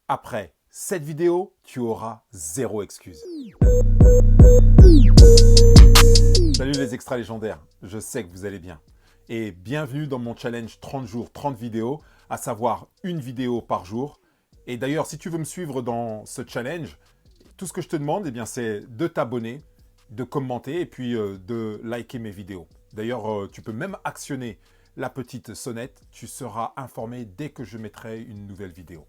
Après cette vidéo, tu auras zéro excuse. Salut les extras légendaires, je sais que vous allez bien. Et bienvenue dans mon challenge 30 jours, 30 vidéos, à savoir une vidéo par jour. Et d'ailleurs, si tu veux me suivre dans ce challenge, tout ce que je te demande, eh bien, c'est de t'abonner, de commenter et puis de liker mes vidéos. D'ailleurs, tu peux même actionner la petite sonnette, tu seras informé dès que je mettrai une nouvelle vidéo.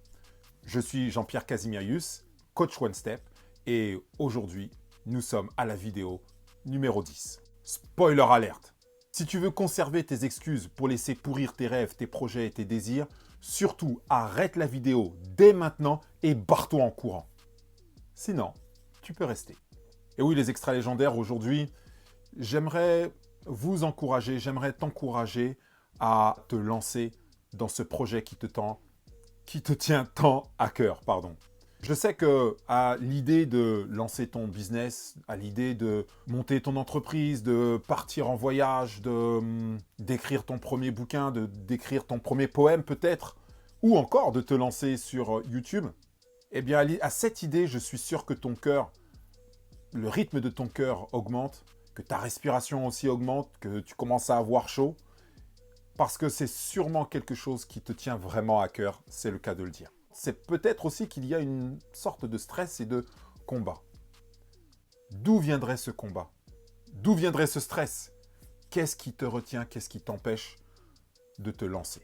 Je suis Jean-Pierre Casimirius, coach One Step, et aujourd'hui, nous sommes à la vidéo numéro 10. Spoiler alerte! Si tu veux conserver tes excuses pour laisser pourrir tes rêves, tes projets et tes désirs, surtout arrête la vidéo dès maintenant et barre-toi en courant. Sinon, tu peux rester. Et oui, les extras légendaires, aujourd'hui, j'aimerais vous encourager, j'aimerais t'encourager à te lancer dans ce projet qui te tient tant à cœur, pardon. Je sais que à l'idée de lancer ton business, à l'idée de monter ton entreprise, de partir en voyage, d'écrire ton premier bouquin, d'écrire ton premier poème peut-être, ou encore de te lancer sur YouTube, eh bien à cette idée, je suis sûr que ton cœur, le rythme de ton cœur augmente, que ta respiration aussi augmente, que tu commences à avoir chaud, parce que c'est sûrement quelque chose qui te tient vraiment à cœur, c'est le cas de le dire. C'est peut-être aussi qu'il y a une sorte de stress et de combat. D'où viendrait ce combat? D'où viendrait ce stress? Qu'est-ce qui te retient? Qu'est-ce qui t'empêche de te lancer?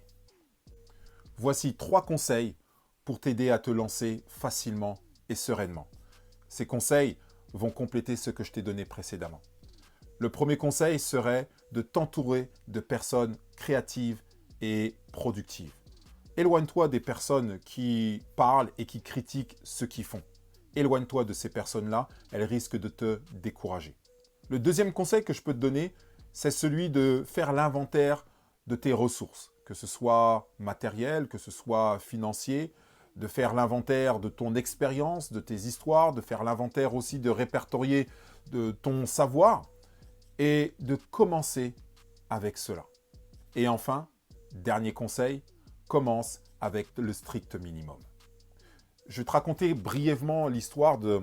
Voici 3 conseils pour t'aider à te lancer facilement et sereinement. Ces conseils vont compléter ce que je t'ai donné précédemment. Le premier conseil serait de t'entourer de personnes créatives et productives. Éloigne-toi des personnes qui parlent et qui critiquent ce qu'ils font. Éloigne-toi de ces personnes-là, elles risquent de te décourager. Le deuxième conseil que je peux te donner, c'est celui de faire l'inventaire de tes ressources, que ce soit matériel, que ce soit financier, de faire l'inventaire de ton expérience, de tes histoires, de faire l'inventaire aussi de répertorier de ton savoir et de commencer avec cela. Et enfin, dernier conseil, commence avec le strict minimum. Je vais te raconter brièvement l'histoire d'un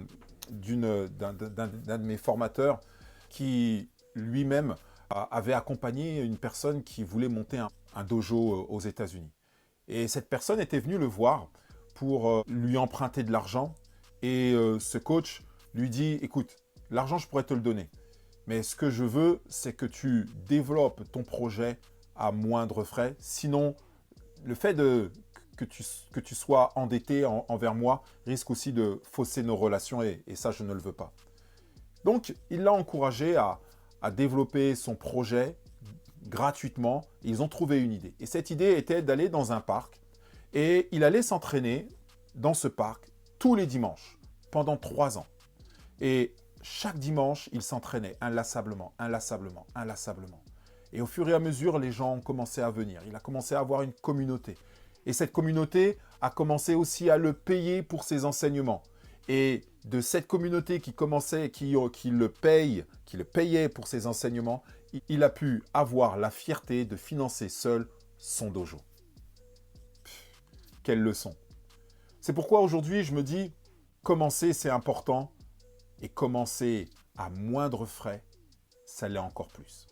de mes formateurs qui lui-même avait accompagné une personne qui voulait monter un dojo aux États-Unis. Et cette personne était venue le voir pour lui emprunter de l'argent. Et ce coach lui dit, écoute, l'argent je pourrais te le donner. Mais ce que je veux, c'est que tu développes ton projet à moindre frais. Sinon, le fait que tu sois endetté envers moi risque aussi de fausser nos relations et ça, je ne le veux pas. Donc, il l'a encouragé à développer son projet gratuitement. Ils ont trouvé une idée. Et cette idée était d'aller dans un parc et il allait s'entraîner dans ce parc tous les dimanches pendant 3 ans. Et chaque dimanche, il s'entraînait inlassablement, inlassablement, inlassablement. Et au fur et à mesure, les gens ont commencé à venir. Il a commencé à avoir une communauté. Et cette communauté a commencé aussi à le payer pour ses enseignements. Et de cette communauté qui le payait pour ses enseignements, il a pu avoir la fierté de financer seul son dojo. Quelle leçon! C'est pourquoi aujourd'hui, je me dis, commencer, c'est important. Et commencer à moindre frais, ça l'est encore plus.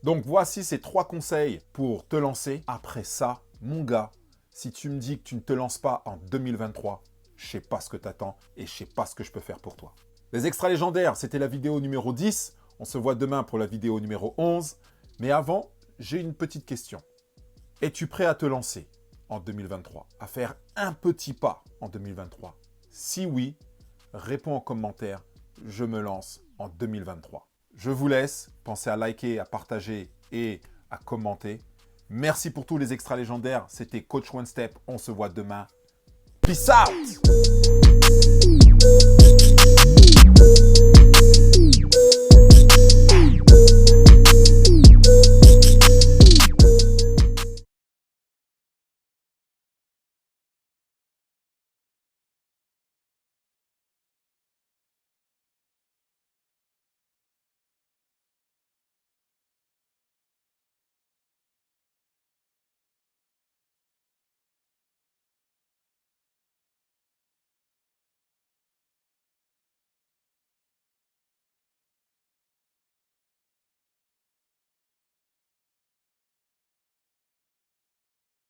Donc voici ces 3 conseils pour te lancer. Après ça, mon gars, si tu me dis que tu ne te lances pas en 2023, je ne sais pas ce que tu attends et je ne sais pas ce que je peux faire pour toi. Les extras légendaires, c'était la vidéo numéro 10. On se voit demain pour la vidéo numéro 11. Mais avant, j'ai une petite question. Es-tu prêt à te lancer en 2023? À faire un petit pas en 2023? Si oui, réponds en commentaire. Je me lance en 2023. Je vous laisse. Pensez à liker, à partager et à commenter. Merci pour tous les extras légendaires. C'était Coach One Step. On se voit demain. Peace out!